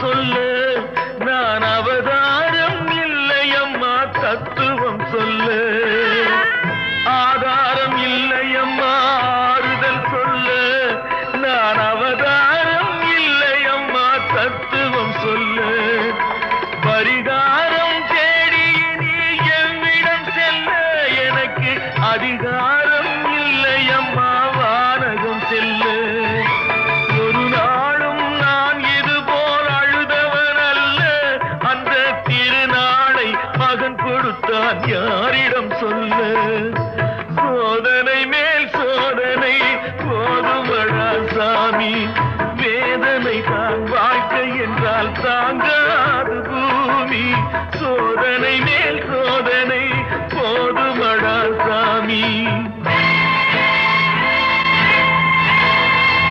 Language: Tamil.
சொல்லு நான் அவதாரம் இல்லையம்மா தத்துவம் சொல்லு ஆதாரம் இல்லையம்மா ஆறுதல் சொல்லு நான் அவதாரம் இல்லையம்மா தத்துவம் சொல்லு பரிகாரம் தேடி நீ எவ்விடம் செல்ல எனக்கு அதிகாரம் இல்லையம்மா வானகம் செல்லு ஒரு நாளும் நான் இது போல் அழுதவன் அல்ல அந்த திருநாளை மகன் கொடுத்தான்